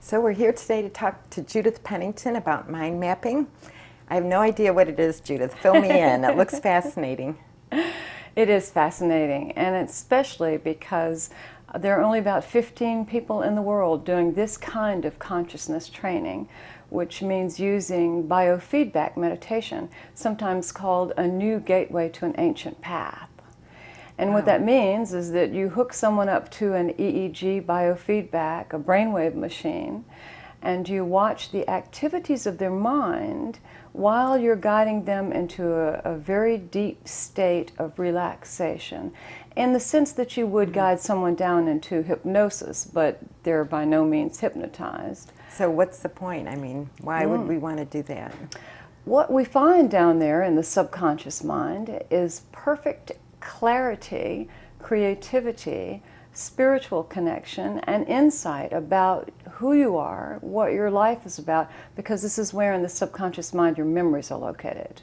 So we're here today to talk to Judith Pennington about mind mapping. I have no idea what it is, Judith. Fill me in. It looks fascinating. It is fascinating, and especially because there are only about 15 people in the world doing this kind of consciousness training, which means using biofeedback meditation, sometimes called a new gateway to an ancient path. And what that means is that you hook someone up to an EEG biofeedback, a brainwave machine, and you watch the activities of their mind while you're guiding them into a very deep state of relaxation, in the sense that you would guide someone down into hypnosis, but they're by no means hypnotized. So what's the point? I mean, why would we want to do that? What we find down there in the subconscious mind is perfect clarity, creativity, spiritual connection, and insight about who you are, what your life is about, because this is where in the subconscious mind your memories are located.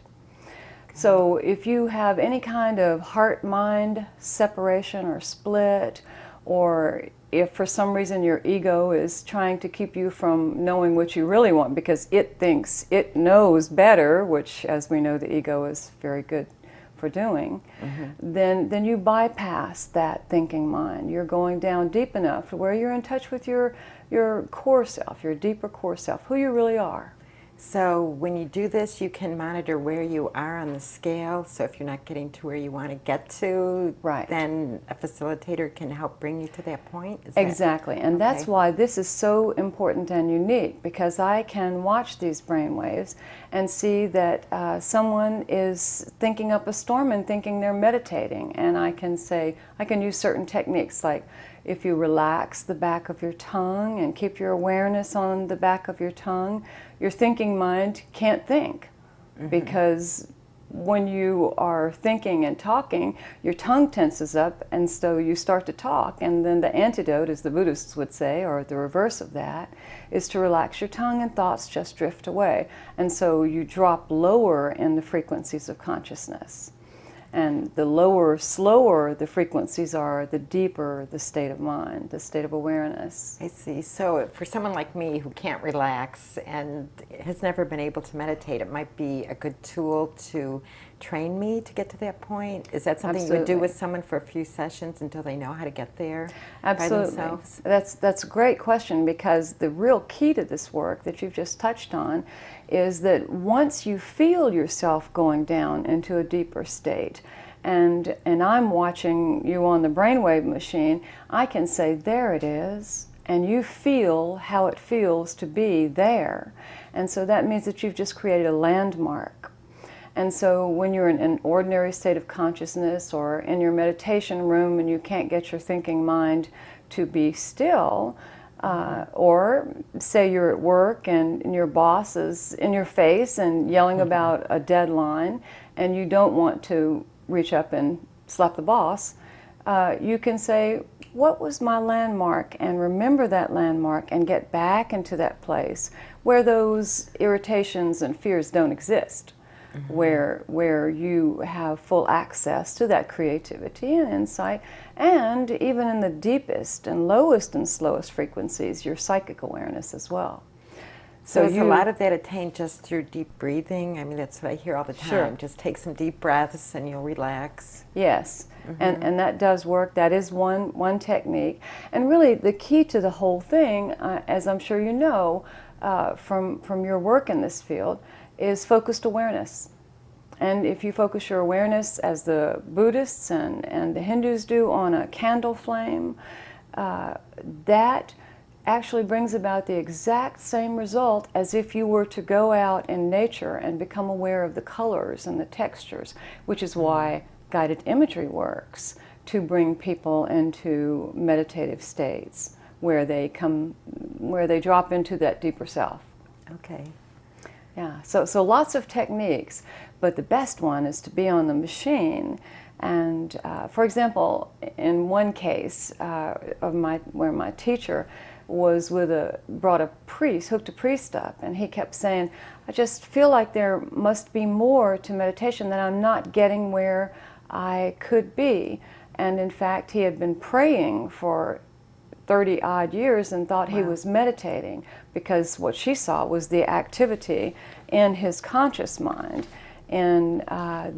So if you have any kind of heart-mind separation or split, or if for some reason your ego is trying to keep you from knowing what you really want because it thinks it knows better, which as we know the ego is very good for doing, then you bypass that thinking mind. You're going down deep enough to where you're in touch with your core self, your deeper core self, who you really are. So when you do this, you can monitor where you are on the scale. So if you're not getting to where you want to get to, then a facilitator can help bring you to that point? Exactly. And that's why this is so important and unique, because I can watch these brain waves and see that someone is thinking up a storm and thinking they're meditating. And I can say, I can use certain techniques like if you relax the back of your tongue and keep your awareness on the back of your tongue, your thinking mind can't think, because when you are thinking and talking, your tongue tenses up, and so you start to talk, and then the antidote, as the Buddhists would say, or the reverse of that, is to relax your tongue and thoughts just drift away. And so you drop lower in the frequencies of consciousness. And the lower, slower the frequencies are, the deeper the state of mind, the state of awareness. I see. So for someone like me who can't relax and has never been able to meditate, it might be a good tool to train me to get to that point? Is that something you would do with someone for a few sessions until they know how to get there by themselves? That's a great question, because the real key to this work that you've just touched on is that once you feel yourself going down into a deeper state, and I'm watching you on the brainwave machine, I can say, there it is, and you feel how it feels to be there. And so that means that you've just created a landmark. And so when you're in an ordinary state of consciousness or in your meditation room and you can't get your thinking mind to be still, or say you're at work and your boss is in your face and yelling about a deadline and you don't want to reach up and slap the boss, you can say, what was my landmark? And remember that landmark and get back into that place where those irritations and fears don't exist. Where you have full access to that creativity and insight, and even in the deepest and lowest and slowest frequencies, your psychic awareness as well. So is a lot of that attained just through deep breathing? I mean, that's what I hear all the time. Sure. Just take some deep breaths and you'll relax. Yes, and that does work. That is one technique. And really the key to the whole thing, as I'm sure you know from your work in this field, is focused awareness. And if you focus your awareness, as the Buddhists and the Hindus do, on a candle flame, that actually brings about the exact same result as if you were to go out in nature and become aware of the colors and the textures, which is why guided imagery works, to bring people into meditative states where they drop into that deeper self. Okay. Yeah, so lots of techniques, but the best one is to be on the machine. And for example, in one case where my teacher was brought a priest, hooked a priest up, and he kept saying, I just feel like there must be more to meditation, that I'm not getting where I could be. And in fact, he had been praying for 30 odd years and thought he Wow. was meditating, because what she saw was the activity in his conscious mind. And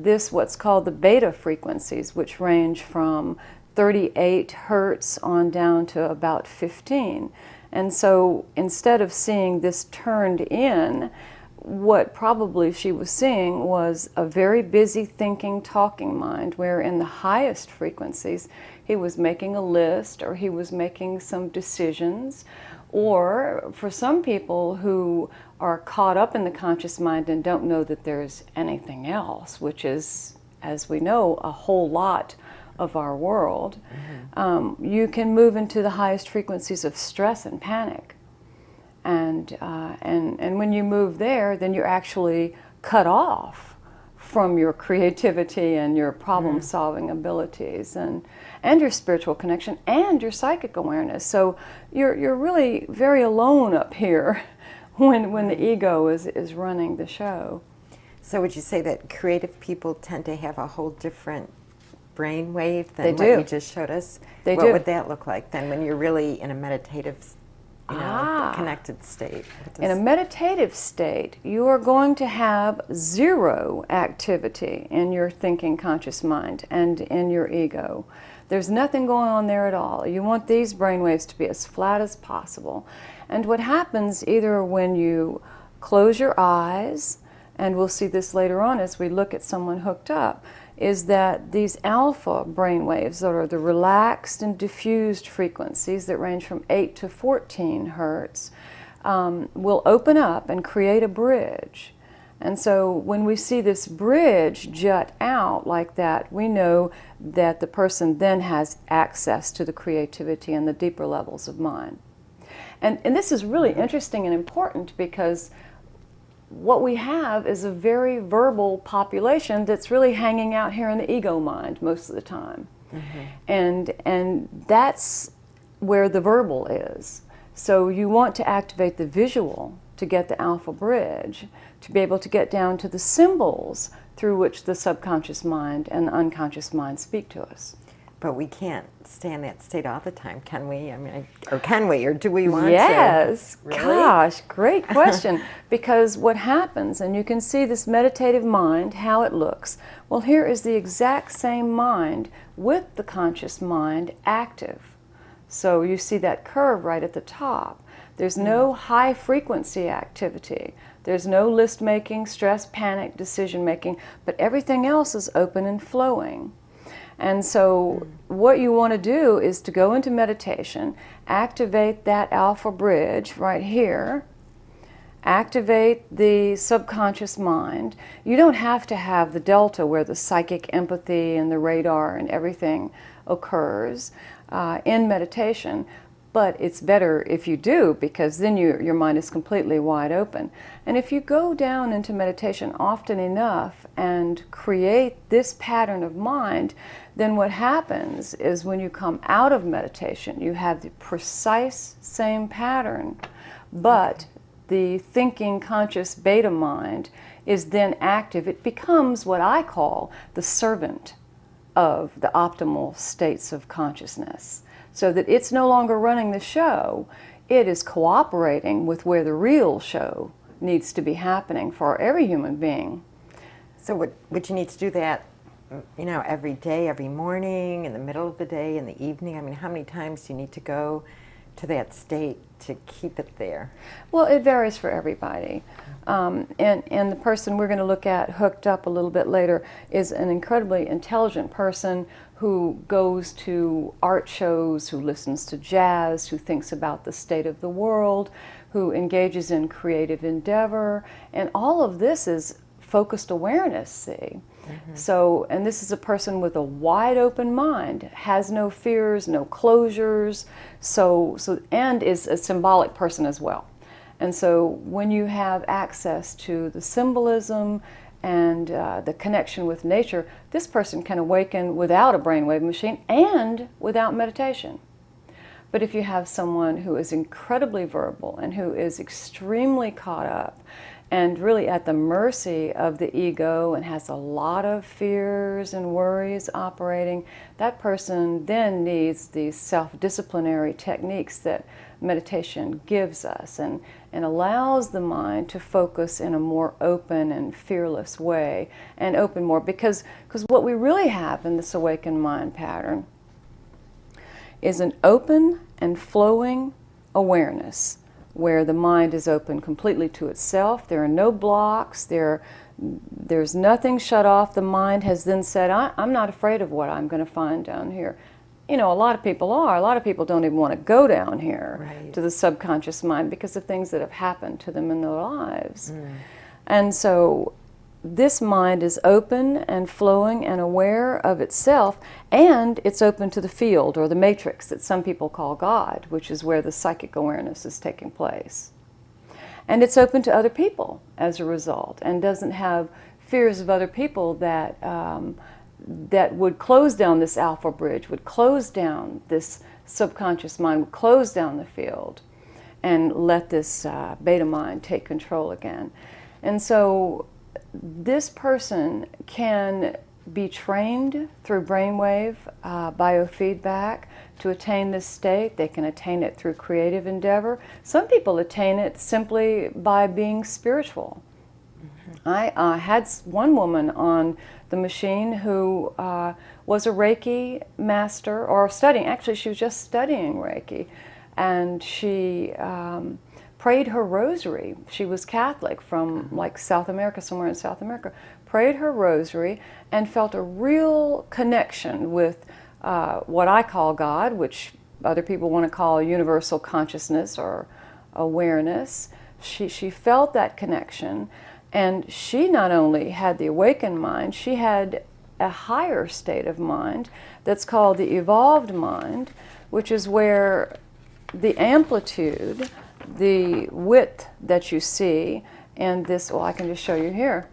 this, what's called the beta frequencies, which range from 38 hertz on down to about 15. And so instead of seeing this turned in, what probably she was seeing was a very busy thinking, talking mind, where in the highest frequencies he was making a list, or he was making some decisions. Or for some people who are caught up in the conscious mind and don't know that there's anything else, which is, as we know, a whole lot of our world, you can move into the highest frequencies of stress and panic. And when you move there, then you're actually cut off from your creativity and your problem-solving abilities, and your spiritual connection and your psychic awareness. So you're really very alone up here when the ego is running the show. So would you say that creative people tend to have a whole different brain wave than They what do. you just showed us? They what do. would that look like then, when you're really in a meditative, connected state? In a meditative state, you are going to have zero activity in your thinking conscious mind and in your ego. There's nothing going on there at all. You want these brainwaves to be as flat as possible. And what happens either when you close your eyes, and we'll see this later on as we look at someone hooked up, is that these alpha brainwaves, that are the relaxed and diffused frequencies that range from 8 to 14 hertz, will open up and create a bridge. And so when we see this bridge jut out like that, we know that the person then has access to the creativity and the deeper levels of mind. And this is really interesting and important, because what we have is a very verbal population that's really hanging out here in the ego mind most of the time. And that's where the verbal is. So you want to activate the visual to get the alpha bridge, to be able to get down to the symbols through which the subconscious mind and the unconscious mind speak to us. But we can't stay in that state all the time, can we? I mean, or can we, or do we want Yes. to? Really? Gosh, great question. Because what happens, and you can see this meditative mind, how it looks. Well, here is the exact same mind with the conscious mind active. So you see that curve right at the top. There's no high frequency activity. There's no list making, stress, panic, decision making, but everything else is open and flowing. And so what you want to do is to go into meditation, activate that alpha bridge right here, activate the subconscious mind. You don't have to have the delta where the psychic empathy and the radar and everything occurs in meditation. But it's better if you do, because then your mind is completely wide open. And if you go down into meditation often enough and create this pattern of mind, then what happens is when you come out of meditation, you have the precise same pattern, but the thinking conscious beta mind is then active. It becomes what I call the servant of the optimal states of consciousness. So that it's no longer running the show, it is cooperating with where the real show needs to be happening for every human being. So would you need to do that, every day, every morning, in the middle of the day, in the evening? I mean, how many times do you need to go to that state to keep it there? Well, it varies for everybody. And the person we're going to look at hooked up a little bit later is an incredibly intelligent person who goes to art shows, who listens to jazz, who thinks about the state of the world, who engages in creative endeavor. And all of this is focused awareness, see? So, and this is a person with a wide open mind, has no fears, no closures, and is a symbolic person as well. And so when you have access to the symbolism and the connection with nature, this person can awaken without a brainwave machine and without meditation. But if you have someone who is incredibly verbal and who is extremely caught up and really at the mercy of the ego and has a lot of fears and worries operating, that person then needs these self-disciplinary techniques that meditation gives us and allows the mind to focus in a more open and fearless way, and open more, because what we really have in this awakened mind pattern is an open and flowing awareness where the mind is open completely to itself. There are no blocks. There's nothing shut off. The mind has then said, I'm not afraid of what I'm going to find down here. You know, a lot of people are. A lot of people don't even want to go down here to the subconscious mind because of things that have happened to them in their lives. And so this mind is open and flowing and aware of itself, and it's open to the field or the matrix that some people call God, which is where the psychic awareness is taking place. And it's open to other people as a result, and doesn't have fears of other people that that would close down this alpha bridge, would close down this subconscious mind, would close down the field and let this beta mind take control again. And so this person can be trained through brainwave biofeedback to attain this state. They can attain it through creative endeavor. Some people attain it simply by being spiritual. I had one woman on the machine who was a Reiki master, or studying, actually she was just studying Reiki, and she prayed her rosary. She was Catholic from like South America, somewhere in South America, prayed her rosary and felt a real connection with what I call God, which other people want to call universal consciousness or awareness. She felt that connection, and she not only had the awakened mind, she had a higher state of mind that's called the evolved mind, which is where the amplitude, the width that you see, and this, well, I can just show you here.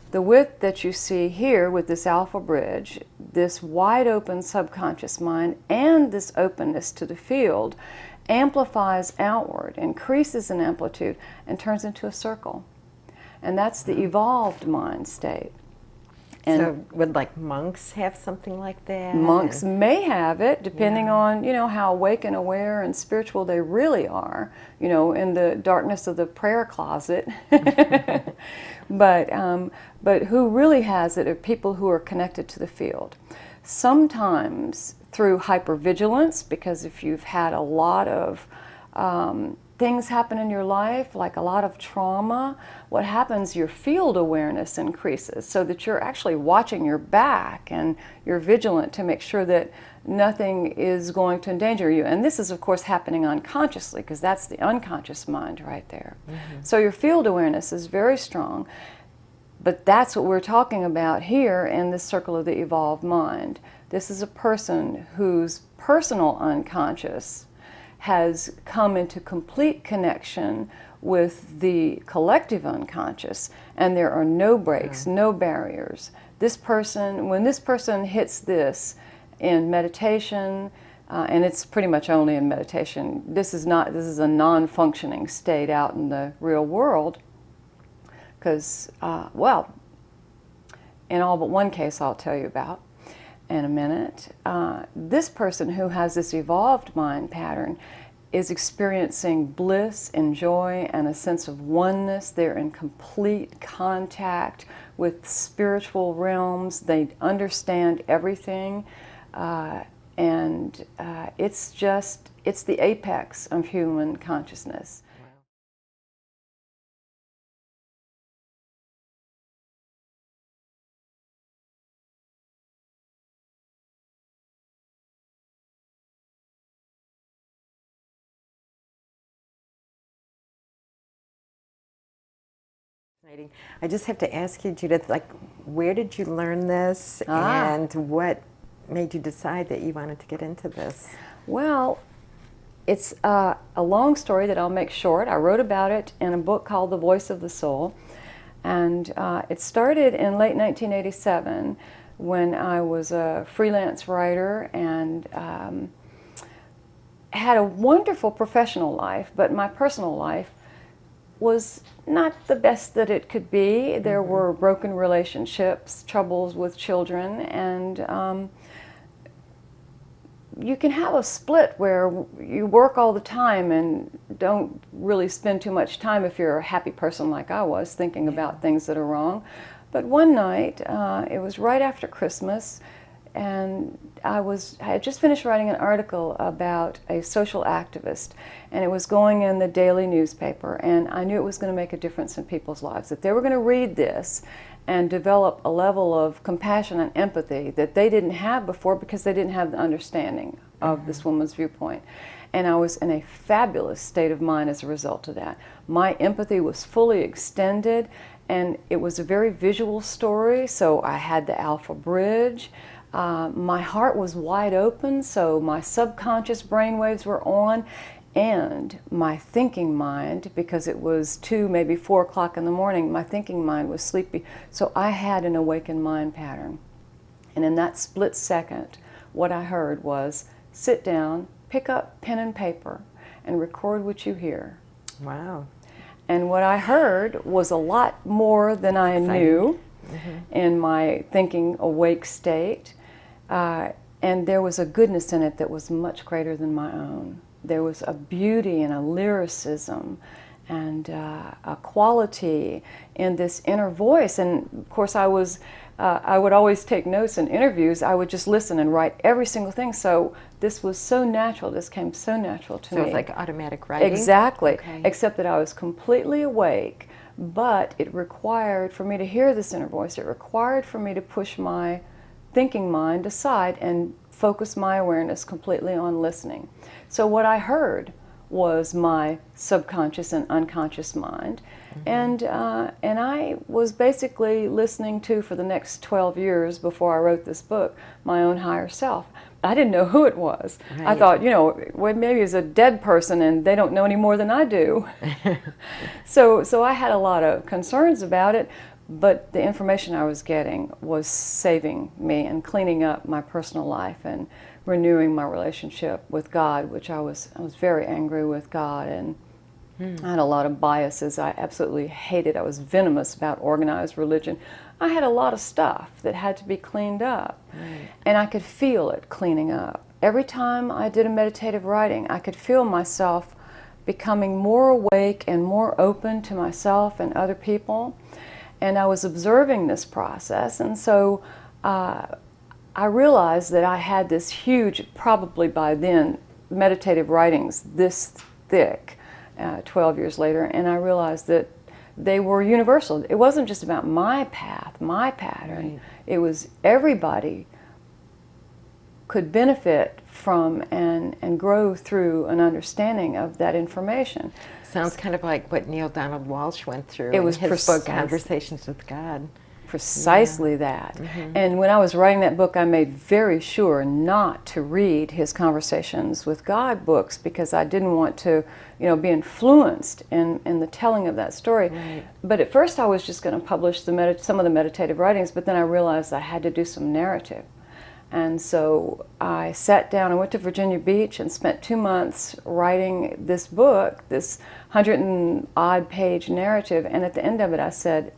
The width that you see here with this alpha bridge, this wide open subconscious mind, and this openness to the field amplifies outward, increases in amplitude, and turns into a circle. And that's the evolved mind state. And so would like monks have something like that? Monks may have it, depending on, you know, how awake and aware and spiritual they really are, you know, in the darkness of the prayer closet. But who really has it are people who are connected to the field. Sometimes through hypervigilance, because if you've had a lot of things happen in your life, like a lot of trauma, what happens, your field awareness increases so that you're actually watching your back and you're vigilant to make sure that nothing is going to endanger you. And this is, of course, happening unconsciously, because that's the unconscious mind right there. So your field awareness is very strong. But that's what we're talking about here in this circle of the evolved mind. This is a person whose personal unconscious has come into complete connection with the collective unconscious, and there are no breaks, no barriers. This person, when this person hits this in meditation, and it's pretty much only in meditation, this is a non-functioning state out in the real world, because, well, in all but one case I'll tell you about in a minute, this person who has this evolved mind pattern is experiencing bliss and joy and a sense of oneness. They're in complete contact with spiritual realms. They understand everything, and it's the apex of human consciousness. I just have to ask you, Judith, like, where did you learn this, and what made you decide that you wanted to get into this? Well, it's a long story that I'll make short. I wrote about it in a book called The Voice of the Soul, and it started in late 1987 when I was a freelance writer and had a wonderful professional life, but my personal life was not the best that it could be. There were broken relationships, troubles with children, and you can have a split where you work all the time and don't really spend too much time, if you're a happy person like I was, thinking about things that are wrong. But one night, it was right after Christmas, and I had just finished writing an article about a social activist, and it was going in the daily newspaper, and I knew it was going to make a difference in people's lives, that they were going to read this and develop a level of compassion and empathy that they didn't have before because they didn't have the understanding of this woman's viewpoint. And I was in a fabulous state of mind as a result of that. My empathy was fully extended, and it was a very visual story, so I had the Alpha Bridge. My heart was wide open, so my subconscious brainwaves were on, and my thinking mind, because it was 2, maybe 4 o'clock in the morning, my thinking mind was sleepy. So I had an awakened mind pattern. And in that split second, what I heard was, sit down, pick up pen and paper, and record what you hear. Wow. And what I heard was a lot more than I knew in my thinking awake state. And there was a goodness in it that was much greater than my own. There was a beauty and a lyricism and a quality in this inner voice. And of course I would always take notes in interviews. I would just listen and write every single thing. So this was so natural. This came so natural to me. So it's like automatic writing? Exactly. Okay. Except that I was completely awake, but it required for me to hear this inner voice. It required for me to push my thinking mind aside and focus my awareness completely on listening. So what I heard was my subconscious and unconscious mind, and I was basically listening to, for the next 12 years before I wrote this book, my own higher self. I didn't know who it was. Right. I thought, well, maybe it's a dead person and they don't know any more than I do. So I had a lot of concerns about it, but the information I was getting was saving me and cleaning up my personal life and renewing my relationship with God, which I was very angry with God, and I had a lot of biases I absolutely hated. I was venomous about organized religion. I had a lot of stuff that had to be cleaned up, and I could feel it cleaning up. Every time I did a meditative writing, I could feel myself becoming more awake and more open to myself and other people, and I was observing this process, and so I realized that I had this huge, probably by then, meditative writings this thick, 12 years later, and I realized that they were universal. It wasn't just about my path, my pattern. Right. It was everybody could benefit from and grow through an understanding of that information. Sounds kind of like what Neale Donald Walsch went through in his book, Conversations with God. Precisely that. And when I was writing that book, I made very sure not to read his Conversations with God books because I didn't want to, be influenced in the telling of that story. Right. But at first I was just going to publish some of the meditative writings, but then I realized I had to do some narrative. And so I sat down, I went to Virginia Beach and spent 2 months writing this book, this 100 and odd page narrative, and at the end of it I said,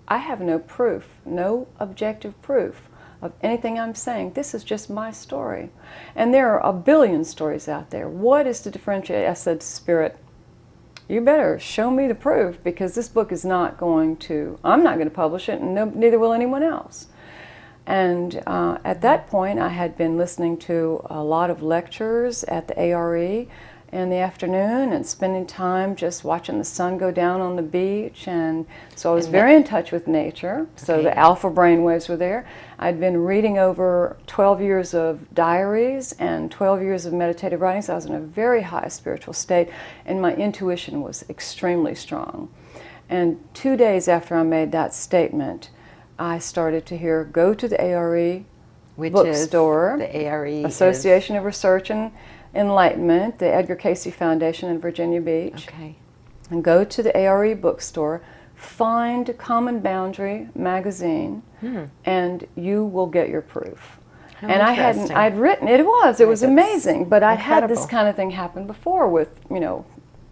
I have no proof, no objective proof of anything I'm saying. This is just my story. And there are a billion stories out there. What is to differentiate? I said to Spirit, you better show me the proof, because this book is not going to, I'm not going to publish it, and neither will anyone else. And at that point, I had been listening to a lot of lectures at the ARE in the afternoon and spending time just watching the sun go down on the beach, and so I was very in touch with nature. So the alpha brainwaves were there. I'd been reading over 12 years of diaries and 12 years of meditative writings. I was in a very high spiritual state, and my intuition was extremely strong. And 2 days after I made that statement, I started to hear, go to the ARE bookstore, the ARE Association of Research and Enlightenment, the Edgar Cayce Foundation in Virginia Beach, and go to the ARE bookstore, find Common Boundary magazine, and you will get your proof. And I'd written, it was amazing, but I'd had this kind of thing happen before with,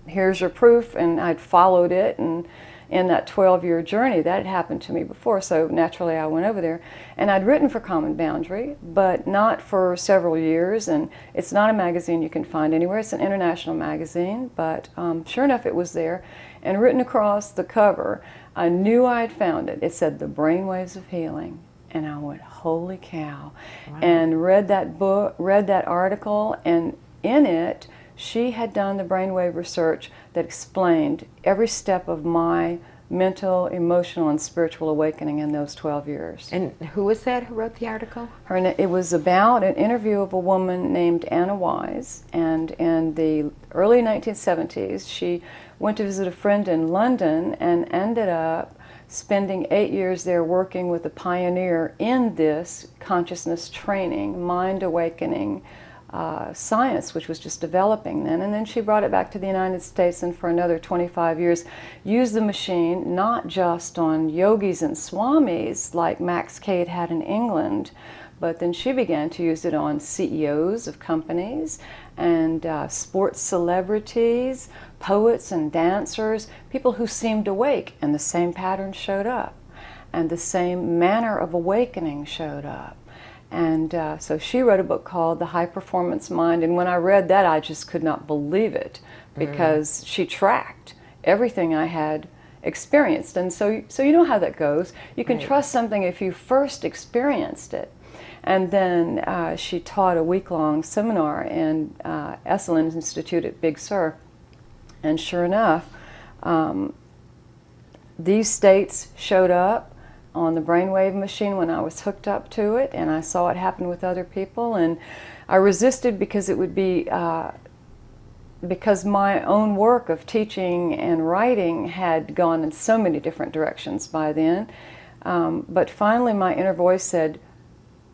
here's your proof, and I'd followed it, and in that 12-year journey, that had happened to me before, so naturally I went over there. And I'd written for Common Boundary, but not for several years, and it's not a magazine you can find anywhere. It's an international magazine, but sure enough, it was there. And written across the cover, I knew I had found it. It said, The Brainwaves of Healing. And I went, holy cow. Wow. And read that book, read that article, and in it, she had done the brainwave research that explained every step of my mental, emotional, and spiritual awakening in those 12 years. And who was that who wrote the article? It was about an interview of a woman named Anna Wise, and in the early 1970s, she went to visit a friend in London and ended up spending 8 years there working with a pioneer in this consciousness training, mind awakening, science, which was just developing then. And then she brought it back to the United States, and for another 25 years used the machine not just on yogis and swamis like Max Cade had in England, but then she began to use it on CEOs of companies and sports celebrities, poets and dancers, people who seemed awake, and the same pattern showed up, and the same manner of awakening showed up. And so she wrote a book called The High Performance Mind, and when I read that, I just could not believe it, because she tracked everything I had experienced. And so you know how that goes. You can trust something if you first experienced it. And then she taught a week-long seminar in Esalen Institute at Big Sur. And sure enough, these states showed up on the brainwave machine when I was hooked up to it, and I saw it happen with other people, and I resisted because it would be because my own work of teaching and writing had gone in so many different directions by then. But finally my inner voice said,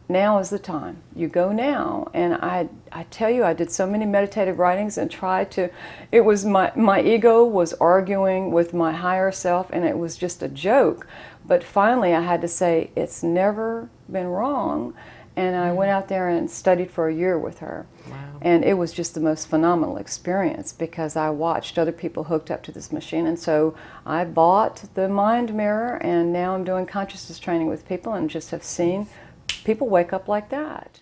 now is the time. You go now. And I tell you, I did so many meditative writings and tried to, it was my ego was arguing with my higher self, and it was just a joke. But finally I had to say, it's never been wrong. And I went out there and studied for a year with her. Wow. And it was just the most phenomenal experience, because I watched other people hooked up to this machine. And so I bought the Mind Mirror, and now I'm doing consciousness training with people, and just have seen people wake up like that.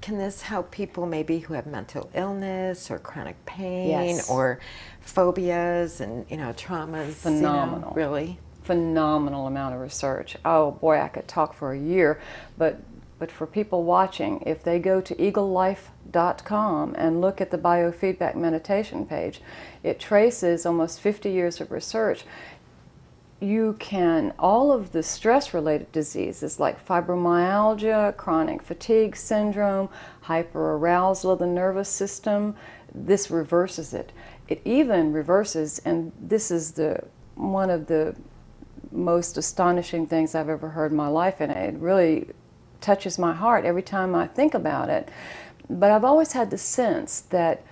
Can this help people maybe who have mental illness or chronic pain Yes. or phobias and traumas? Phenomenal. Really? Phenomenal amount of research. Oh boy, I could talk for a year, but for people watching, if they go to eaglelife.com and look at the biofeedback meditation page, it traces almost 50 years of research. You can, all of the stress-related diseases like fibromyalgia, chronic fatigue syndrome, hyperarousal of the nervous system, this reverses it. It even reverses, and this is one of the most astonishing things I've ever heard in my life, and it really touches my heart every time I think about it. But I've always had the sense that,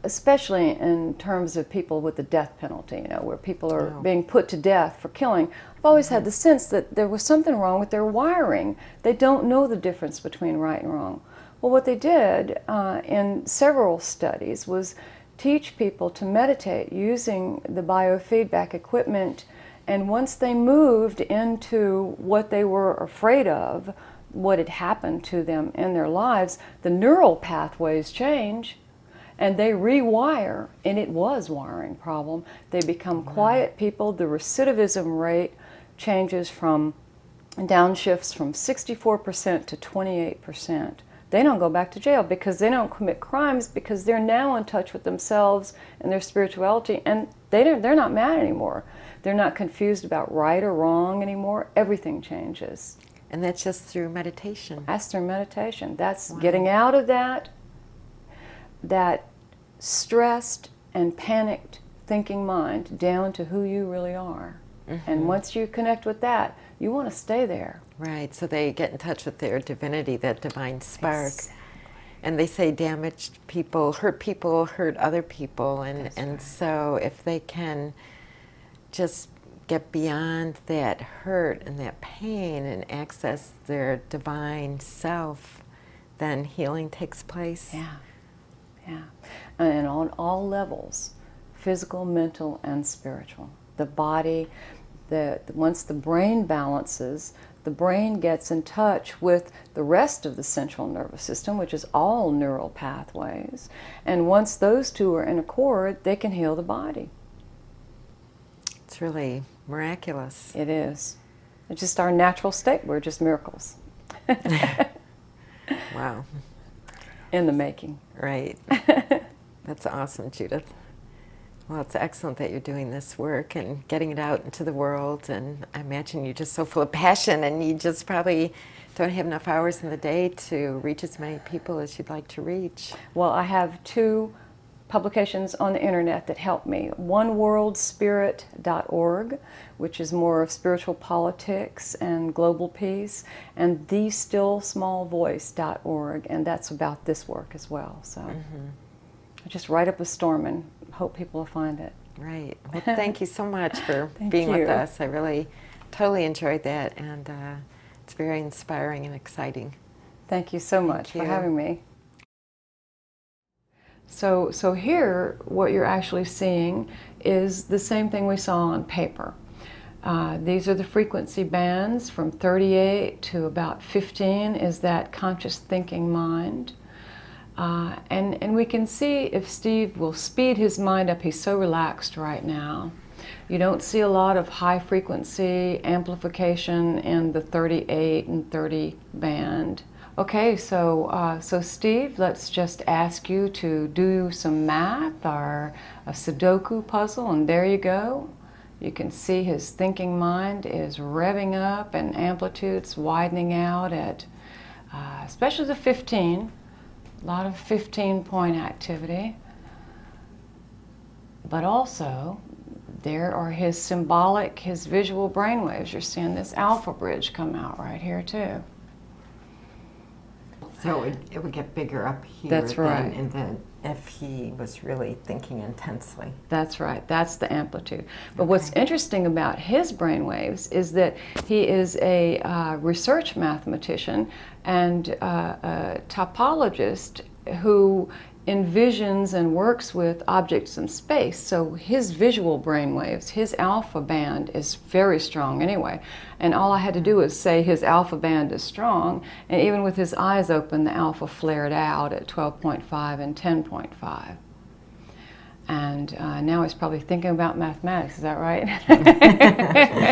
especially in terms of people with the death penalty, where people are being put to death for killing, I've always had the sense that there was something wrong with their wiring. They don't know the difference between right and wrong. Well, what they did in several studies was teach people to meditate using the biofeedback equipment, and once they moved into what they were afraid of, what had happened to them in their lives, the neural pathways change, and they rewire, and it was a wiring problem. They become quiet people. The recidivism rate changes from downshifts from 64% to 28%. They don't go back to jail because they don't commit crimes, because they're now in touch with themselves and their spirituality, and they're not mad anymore. They're not confused about right or wrong anymore. Everything changes. And that's just through meditation. That's through meditation. That's getting out of that stressed and panicked thinking mind down to who you really are. And once you connect with that, you want to stay there. Right, so they get in touch with their divinity, that divine spark. Exactly. And they say damaged people hurt other people, and so if they can just get beyond that hurt and that pain and access their divine self, then healing takes place. Yeah, yeah. And on all levels, physical, mental, and spiritual. The body, once the brain balances, the brain gets in touch with the rest of the central nervous system, which is all neural pathways. And once those two are in accord, they can heal the body. It's really miraculous. It is. It's just our natural state. We're just miracles. Wow. In the making. Right. That's awesome, Judith. Well, it's excellent that you're doing this work and getting it out into the world, and I imagine you're just so full of passion, and you just probably don't have enough hours in the day to reach as many people as you'd like to reach. Well, I have 2 publications on the internet that help me. oneworldspirit.org, which is more of spiritual politics and global peace, and thestillsmallvoice.org, and that's about this work as well. So I just write up a storm and hope people will find it. Right. Well, thank you so much for being with us. I really totally enjoyed that, and it's very inspiring and exciting. Thank you so much for having me. So here, what you're actually seeing is the same thing we saw on paper. These are the frequency bands from 38 to about 15 is that conscious thinking mind. And we can see if Steve will speed his mind up. He's so relaxed right now. You don't see a lot of high frequency amplification in the 38 and 30 band. Okay, so Steve, let's just ask you to do some math or a Sudoku puzzle, and there you go. You can see his thinking mind is revving up and amplitudes widening out at, especially the 15, a lot of 15-point activity. But also, there are his symbolic, his visual brainwaves. You're seeing this alpha bridge come out right here too. So it would get bigger up here. That's right. And then if he was really thinking intensely. That's right. That's the amplitude. But what's interesting about his brainwaves is that he is a research mathematician and a topologist who envisions and works with objects in space. So his visual brainwaves, his alpha band is very strong anyway. And all I had to do was say his alpha band is strong, and even with his eyes open, the alpha flared out at 12.5 and 10.5. And now he's probably thinking about mathematics, is that right?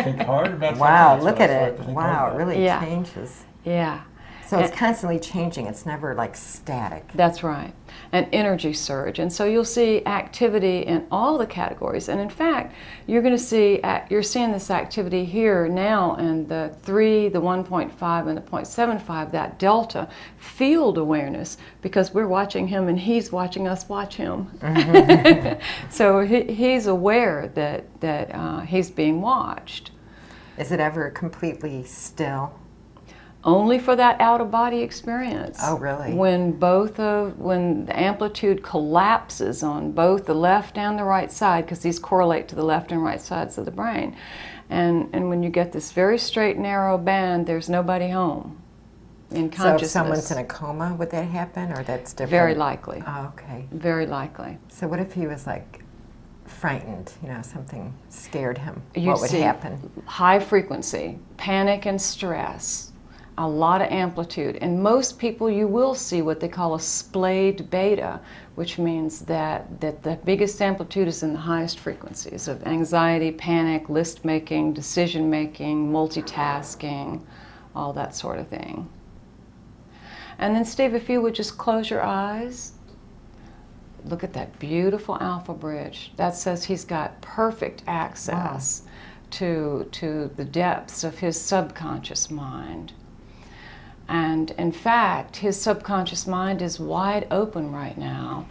Think hard about wow, look at it. Wow, it really changes. Yeah. So it's constantly changing. It's never like static. That's right. An energy surge. And so you'll see activity in all the categories. And in fact, you're going to see, you're seeing this activity here now in the 3, the 1.5, and the 0.75, that delta field awareness, because we're watching him and he's watching us watch him. Mm-hmm. So he's aware that he's being watched. Is it ever completely still? Only for that out-of-body experience. Oh, really? When when the amplitude collapses on both the left and the right side, because these correlate to the left and right sides of the brain, and when you get this very straight, narrow band, there's nobody home in consciousness. So if someone's in a coma, would that happen, or that's different? Very likely. Oh, okay. Very likely. So what if he was like frightened, you know, something scared him? You what would happen? High frequency, panic and stress. A lot of amplitude. And most people, you will see what they call a splayed beta, which means that the biggest amplitude is in the highest frequencies of anxiety, panic, list making, decision making, multitasking, all that sort of thing. And then Steve, if you would just close your eyes, look at that beautiful alpha bridge. That says he's got perfect access to the depths of his subconscious mind. And in fact, his subconscious mind is wide open right now.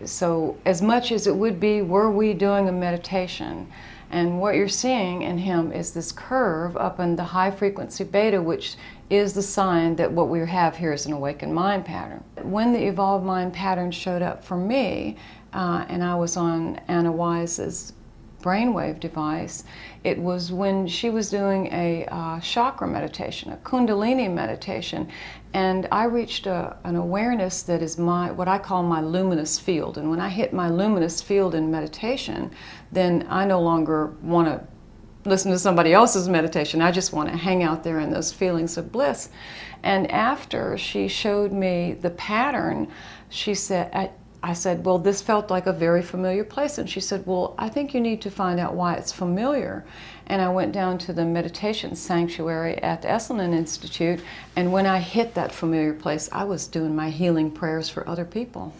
So as much as it would be were we doing a meditation, and what you're seeing in him is this curve up in the high frequency beta, which is the sign that what we have here is an awakened mind pattern. When the evolved mind pattern showed up for me, and I was on Anna Wise's brainwave device, it was when she was doing a chakra meditation, a Kundalini meditation, and I reached an awareness that is what I call my luminous field. And when I hit my luminous field in meditation, then I no longer want to listen to somebody else's meditation. I just want to hang out there in those feelings of bliss. And after she showed me the pattern, she said, I said, well, this felt like a very familiar place. And she said, well, I think you need to find out why it's familiar. And I went down to the meditation sanctuary at the Esalen Institute, and when I hit that familiar place, I was doing my healing prayers for other people.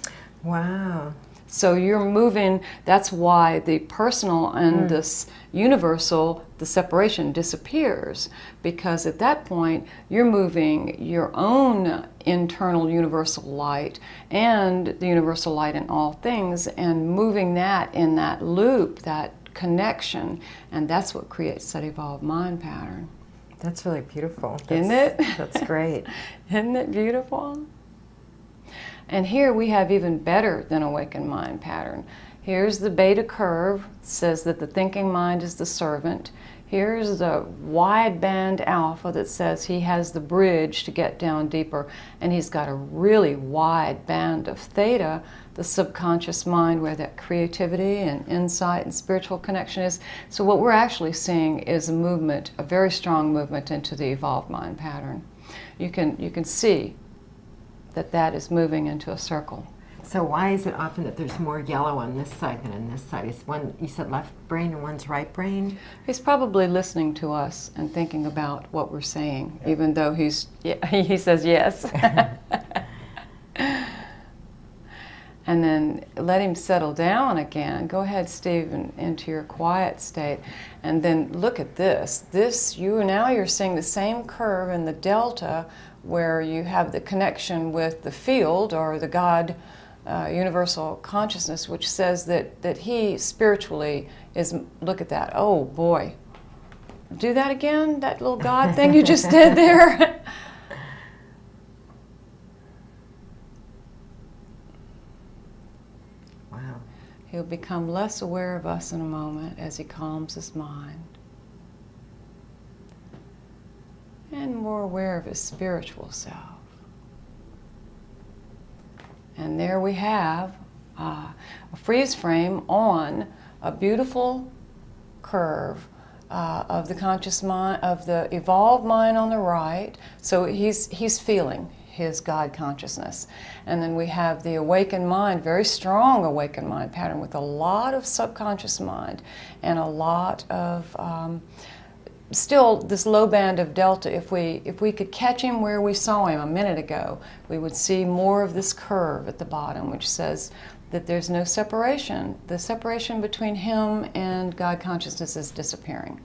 Wow. So you're moving, that's why the personal and this universal, the separation disappears, because at that point you're moving your own internal universal light and the universal light in all things, and moving that in that loop, that connection, and that's what creates that evolved mind pattern. That's really beautiful. Isn't it? That's great. Isn't it beautiful? And here we have even better than awakened mind pattern. Here's the beta curve. It says that the thinking mind is the servant. Here's the wide band alpha that says he has the bridge to get down deeper. And he's got a really wide band of theta, the subconscious mind, where that creativity and insight and spiritual connection is. So what we're actually seeing is a movement, a very strong movement into the evolved mind pattern. You can see that is moving into a circle. So why is it often that there's more yellow on this side than on this side? Is one, you said left brain and one's right brain? He's probably listening to us and thinking about what we're saying, even though he says yes. And then let him settle down again. Go ahead, Steve, into your quiet state. And then look at this. You're seeing the same curve in the delta, where you have the connection with the field, or the God universal consciousness, which says that he spiritually is, look at that, oh boy. Do that again, that little God thing you just did there. Wow. He'll become less aware of us in a moment as he calms his mind. And more aware of his spiritual self. And there we have a freeze frame on a beautiful curve of the conscious mind, of the evolved mind on the right. So he's feeling his God consciousness. And then we have the awakened mind, very strong awakened mind pattern with a lot of subconscious mind and a lot of still this low band of delta. If we could catch him where we saw him a minute ago, we would see more of this curve at the bottom, which says that there's no separation. The separation between him and God consciousness is disappearing.